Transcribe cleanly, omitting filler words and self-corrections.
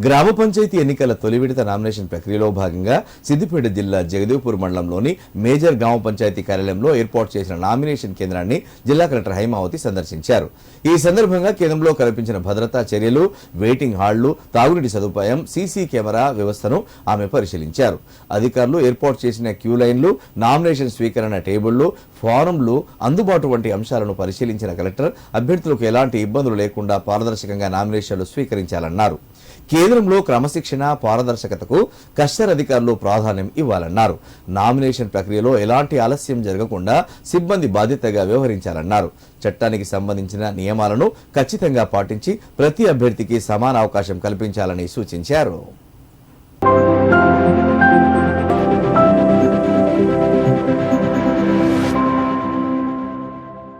గ్రామ పంచాయతీ ఎన్నికల తొలి విడత నామినేషన్ ప్రక్రియలో భాగంగా సిద్దిపేట జిల్లా జగదేవ్పూర్ మండలంలోని మేజర్ గ్రామ పంచాయతీ కార్యాలయంలో ఏర్పాటు చేసిన నామినేషన్ కేంద్రాన్ని జిల్లా కలెక్టర్ హైమావతి సందర్శించారు. ఈ సందర్భంగా కేంద్రంలో కల్పించిన భద్రతా చర్యలు, వెయిటింగ్ హాళ్లు, తాగునీటి సదుపాయం, సీసీ కెమెరా వ్యవస్థను ఆమె పరిశీలించారు. అధికారులు ఏర్పాటు చేసిన క్యూ లైన్లు, నామినేషన్ స్వీకరణ టేబుళ్లు, ఫారంలు, అందుబాటు వంటి అంశాలను పరిశీలించిన కలెక్టర్ అభ్యర్థులకు ఎలాంటి ఇబ్బందులు లేకుండా పారదర్శకంగా నామినేషన్లు స్వీకరించాలన్నారు. కేంద్రంలో క్రమశిక్షణ, పారదర్శకతకు కస్టర్ అధికారులు ప్రాధాన్యం ఇవ్వాలన్నారు. నామినేషన్ ప్రక్రియలో ఎలాంటి ఆలస్యం జరగకుండా సిబ్బంది బాధ్యతగా వ్యవహరించాలన్నారు. చట్టానికి సంబంధించిన నియమాలను ఖచ్చితంగా పాటించి ప్రతి అభ్యర్థికి సమాన అవకాశం కల్పించాలని సూచించారు.